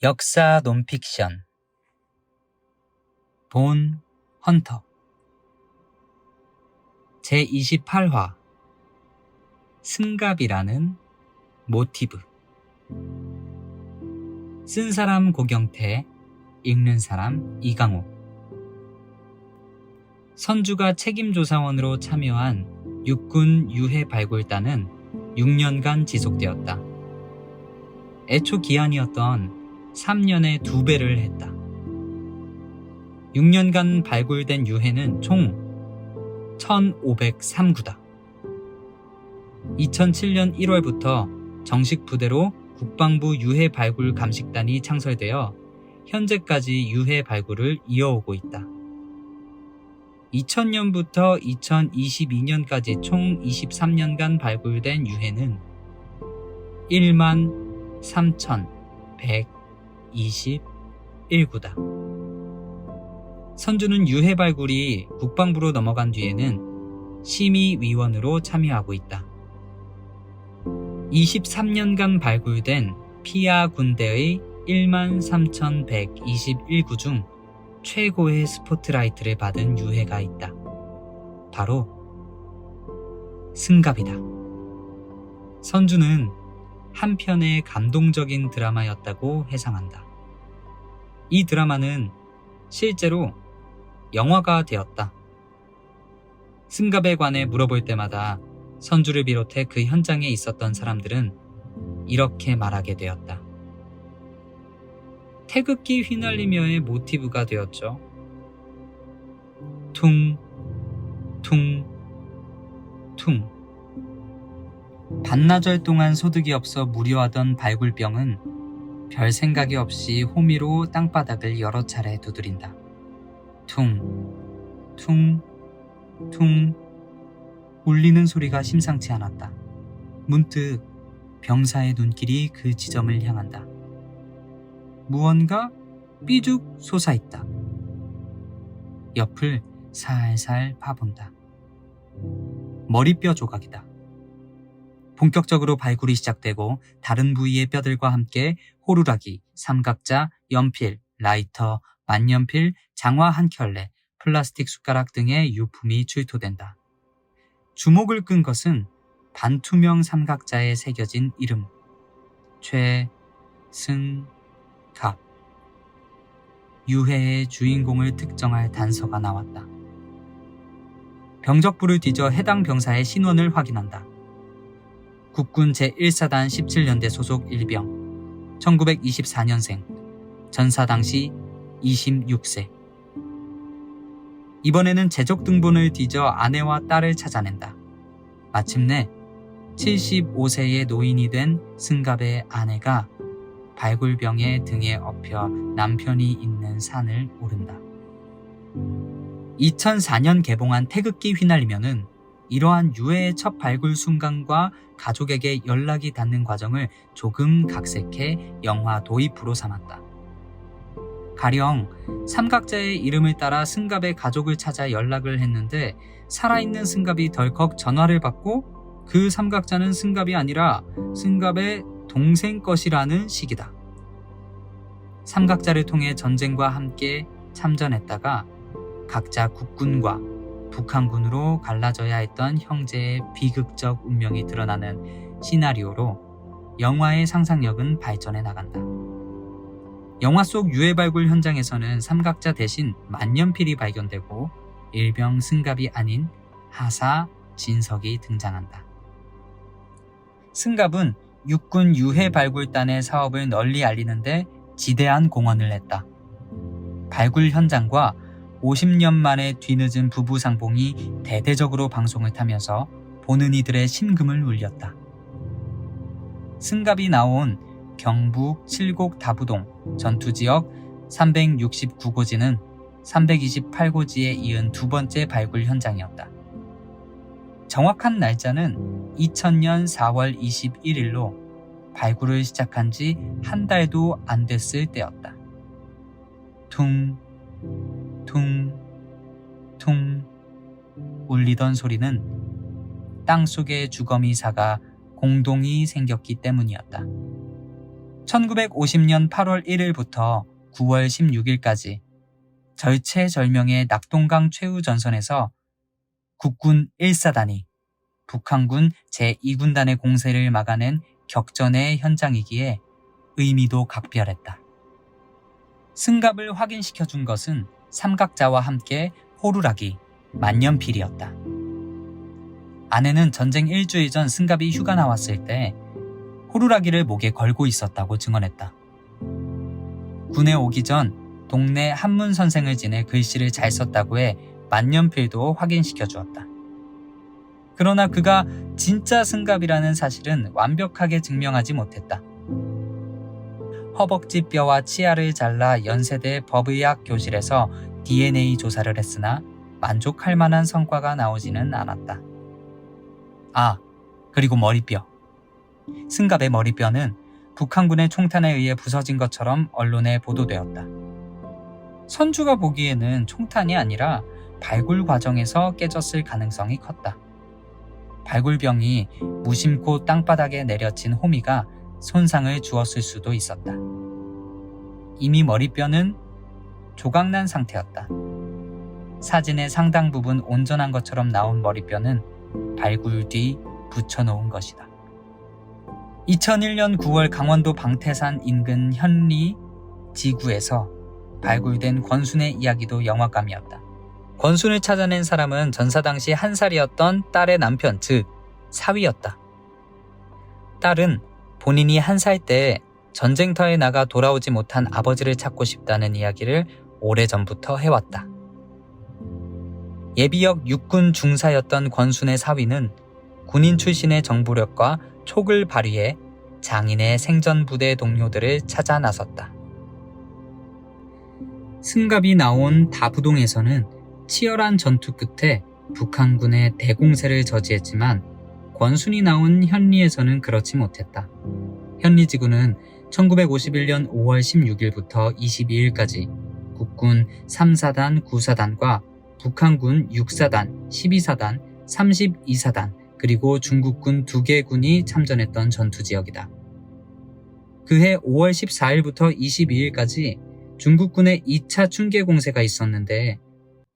역사 논픽션 본 헌터 제28화 승갑이라는 모티브. 쓴 사람 고경태, 읽는 사람 이강호. 선주가 책임조사원으로 참여한 육군 유해 발굴단은 6년간 지속되었다. 애초 기한이었던 3년의 2배를 했다. 6년간 발굴된 유해는 총 1503구다. 2007년 1월부터 정식 부대로 국방부 유해 발굴 감식단이 창설되어 현재까지 유해 발굴을 이어오고 있다. 2000년부터 2022년까지 총 23년간 발굴된 유해는 13,121구다. 선주는 유해 발굴이 국방부로 넘어간 뒤에는 심의위원으로 참여하고 있다. 23년간 발굴된 피아 군대의 13,121구 중 최고의 스포트라이트를 받은 유해가 있다. 바로 승갑이다. 선주는 한편의 감동적인 드라마였다고 해상한다. 이 드라마는 실제로 영화가 되었다. 승갑에 관해 물어볼 때마다 선주를 비롯해 그 현장에 있었던 사람들은 이렇게 말하게 되었다. 태극기 휘날리며의 모티브가 되었죠. 퉁, 퉁, 퉁. 반나절 동안 소득이 없어 무료하던 발굴병은 별 생각이 없이 호미로 땅바닥을 여러 차례 두드린다. 퉁, 퉁, 퉁. 울리는 소리가 심상치 않았다. 문득 병사의 눈길이 그 지점을 향한다. 무언가 삐죽 솟아있다. 옆을 살살 파본다. 머리뼈 조각이다. 본격적으로 발굴이 시작되고 다른 부위의 뼈들과 함께 호루라기, 삼각자, 연필, 라이터, 만년필, 장화 한 켤레, 플라스틱 숟가락 등의 유품이 출토된다. 주목을 끈 것은 반투명 삼각자에 새겨진 이름 최승갑. 유해의 주인공을 특정할 단서가 나왔다. 병적부를 뒤져 해당 병사의 신원을 확인한다. 국군 제1사단 17년대 소속 1병 1924년생 전사 당시 26세. 이번에는 제적 등본을 뒤져 아내와 딸을 찾아낸다. 마침내 75세의 노인이 된 승갑의 아내가 발굴병의 등에 엎여 남편이 있는 산을 오른다. 2004년 개봉한 태극기 휘날리며는 이러한 유해의 첫 발굴 순간과 가족에게 연락이 닿는 과정을 조금 각색해 영화 도입부로 삼았다. 가령 삼각자의 이름을 따라 승갑의 가족을 찾아 연락을 했는데 살아있는 승갑이 덜컥 전화를 받고 그 삼각자는 승갑이 아니라 승갑의 동생 것이라는 식이다. 삼각자를 통해 전쟁과 함께 참전했다가 각자 국군과 북한군으로 갈라져야 했던 형제의 비극적 운명이 드러나는 시나리오로 영화의 상상력은 발전해 나간다. 영화 속 유해 발굴 현장에서는 삼각자 대신 만년필이 발견되고 일병 승갑이 아닌 하사 진석이 등장한다. 승갑은 육군 유해 발굴단의 사업을 널리 알리는데 지대한 공헌을 했다. 발굴 현장과 50년 만에 뒤늦은 부부 상봉이 대대적으로 방송을 타면서 보는 이들의 심금을 울렸다. 승갑이 나온 경북 칠곡 다부동 전투지역 369고지는 328고지에 이은 두 번째 발굴 현장이었다. 정확한 날짜는 2000년 4월 21일로 발굴을 시작한 지 한 달도 안 됐을 때였다. 퉁, 퉁, 퉁 울리던 소리는 땅속의 주거미사가 공동이 생겼기 때문이었다. 1950년 8월 1일부터 9월 16일까지 절체절명의 낙동강 최후 전선에서 국군 1사단이 북한군 제2군단의 공세를 막아낸 격전의 현장이기에 의미도 각별했다. 승갑을 확인시켜준 것은 삼각자와 함께 호루라기, 만년필이었다. 아내는 전쟁 일주일 전 승갑이 휴가 나왔을 때 호루라기를 목에 걸고 있었다고 증언했다. 군에 오기 전 동네 한문 선생을 지내 글씨를 잘 썼다고 해 만년필도 확인시켜 주었다. 그러나 그가 진짜 승갑이라는 사실은 완벽하게 증명하지 못했다. 허벅지 뼈와 치아를 잘라 연세대 법의학 교실에서 DNA 조사를 했으나 만족할 만한 성과가 나오지는 않았다. 아, 그리고 머리뼈. 승갑의 머리뼈는 북한군의 총탄에 의해 부서진 것처럼 언론에 보도되었다. 선주가 보기에는 총탄이 아니라 발굴 과정에서 깨졌을 가능성이 컸다. 발굴병이 무심코 땅바닥에 내려친 호미가 손상을 주었을 수도 있었다. 이미 머리뼈는 조각난 상태였다. 사진의 상당 부분 온전한 것처럼 나온 머리뼈는 발굴 뒤 붙여놓은 것이다. 2001년 9월 강원도 방태산 인근 현리 지구에서 발굴된 권순의 이야기도 영화감이었다. 권순을 찾아낸 사람은 전사 당시 1살이었던 딸의 남편, 즉 사위였다. 딸은 본인이 1살 때 전쟁터에 나가 돌아오지 못한 아버지를 찾고 싶다는 이야기를 오래전부터 해왔다. 예비역 육군 중사였던 권순의 사위는 군인 출신의 정보력과 촉을 발휘해 장인의 생전부대 동료들을 찾아 나섰다. 승갑이 나온 다부동에서는 치열한 전투 끝에 북한군의 대공세를 저지했지만 권순이 나온 현리에서는 그렇지 못했다. 현리지구는 1951년 5월 16일부터 22일까지 국군 3사단 9사단과 북한군 6사단, 12사단, 32사단 그리고 중국군 2개 군이 참전했던 전투지역이다. 그해 5월 14일부터 22일까지 중국군의 2차 충계 공세가 있었는데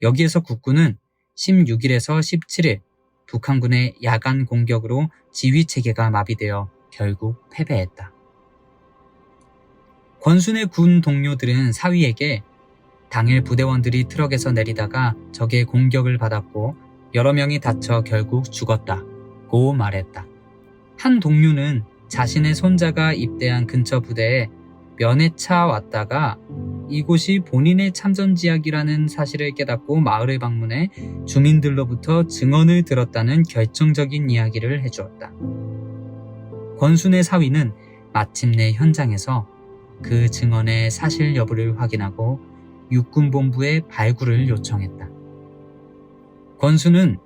여기에서 국군은 16일에서 17일 북한군의 야간 공격으로 지휘체계가 마비되어 결국 패배했다. 권순의 군 동료들은 사위에게 당일 부대원들이 트럭에서 내리다가 적의 공격을 받았고 여러 명이 다쳐 결국 죽었다고 말했다. 한 동료는 자신의 손자가 입대한 근처 부대에 면회차 왔다가 이곳이 본인의 참전지역이라는 사실을 깨닫고 마을을 방문해 주민들로부터 증언을 들었다는 결정적인 이야기를 해주었다. 권순의 사위는 마침내 현장에서 그 증언의 사실 여부를 확인하고 육군본부에 발굴을 요청했다. 권순은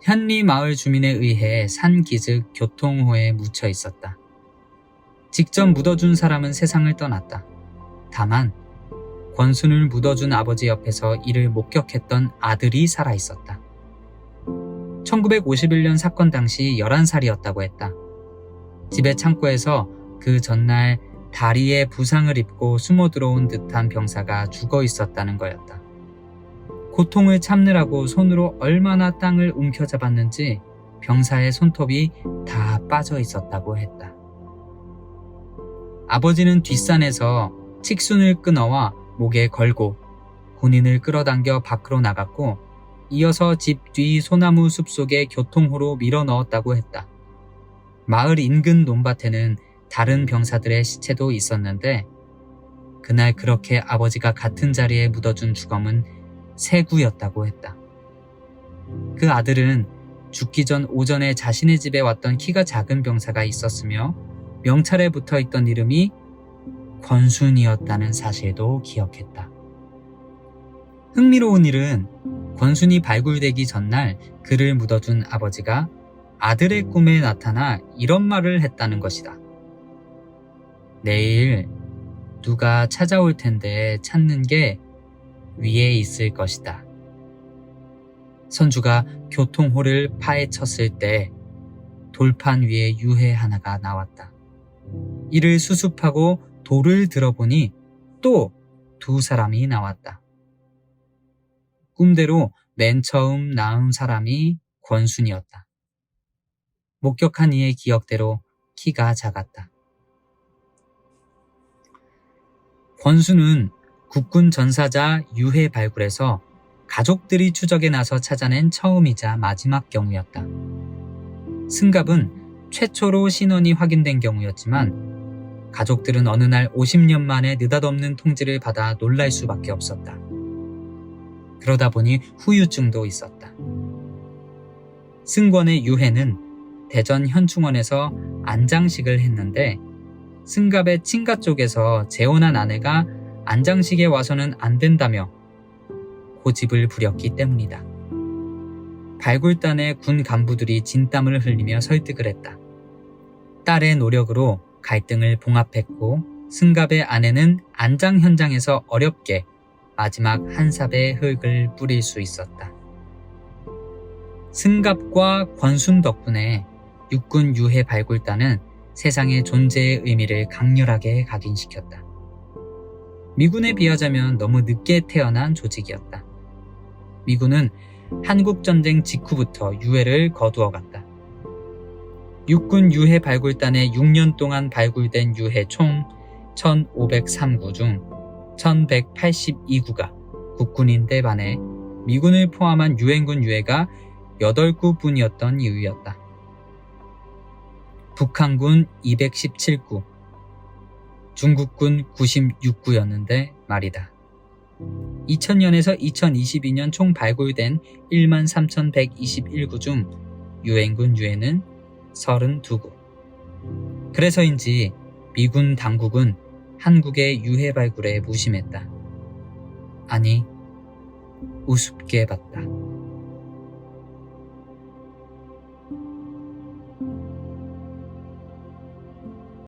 현리 마을 주민에 의해 산기슭 교통호에 묻혀 있었다. 직접 묻어준 사람은 세상을 떠났다. 다만 권순을 묻어준 아버지 옆에서 이를 목격했던 아들이 살아있었다. 1951년 사건 당시 11살이었다고 했다. 집의 창고에서 그 전날 다리에 부상을 입고 숨어 들어온 듯한 병사가 죽어 있었다는 거였다. 고통을 참느라고 손으로 얼마나 땅을 움켜잡았는지 병사의 손톱이 다 빠져 있었다고 했다. 아버지는 뒷산에서 칡순을 끊어와 목에 걸고 군인을 끌어당겨 밖으로 나갔고 이어서 집 뒤 소나무 숲속에 교통호로 밀어 넣었다고 했다. 마을 인근 논밭에는 다른 병사들의 시체도 있었는데 그날 그렇게 아버지가 같은 자리에 묻어준 주검은 세구였다고 했다. 그 아들은 죽기 전 오전에 자신의 집에 왔던 키가 작은 병사가 있었으며 명찰에 붙어있던 이름이 권순이었다는 사실도 기억했다. 흥미로운 일은 권순이 발굴되기 전날 그를 묻어준 아버지가 아들의 꿈에 나타나 이런 말을 했다는 것이다. 내일 누가 찾아올 텐데 찾는 게 위에 있을 것이다. 선주가 교통호를 파헤쳤을 때 돌판 위에 유해 하나가 나왔다. 이를 수습하고 돌을 들어보니 또 두 사람이 나왔다. 꿈대로 맨 처음 나온 사람이 권순이었다. 목격한 이의 기억대로 키가 작았다. 권순은 국군 전사자 유해 발굴에서 가족들이 추적에 나서 찾아낸 처음이자 마지막 경우였다. 승갑은 최초로 신원이 확인된 경우였지만 가족들은 어느 날 50년 만에 느닷없는 통지를 받아 놀랄 수밖에 없었다. 그러다 보니 후유증도 있었다. 승권의 유해는 대전 현충원에서 안장식을 했는데 승갑의 친가 쪽에서 재혼한 아내가 안장식에 와서는 안 된다며 고집을 부렸기 때문이다. 발굴단의 군 간부들이 진땀을 흘리며 설득을 했다. 딸의 노력으로 갈등을 봉합했고 승갑의 아내는 안장 현장에서 어렵게 마지막 한 삽의 흙을 뿌릴 수 있었다. 승갑과 권순 덕분에 육군 유해 발굴단은 세상의 존재의 의미를 강렬하게 각인시켰다. 미군에 비하자면 너무 늦게 태어난 조직이었다. 미군은 한국전쟁 직후부터 유해를 거두어갔다. 육군 유해 발굴단에 6년 동안 발굴된 유해 총 1503구 중 1182구가 국군인데 반해 미군을 포함한 유엔군 유해가 8구뿐이었던 이유였다. 북한군 217구, 중국군 96구였는데 말이다. 2000년에서 2022년 총 발굴된 13,121구 중 유엔군 유해는 32구. 그래서인지 미군 당국은 한국의 유해 발굴에 무심했다. 아니, 우습게 봤다.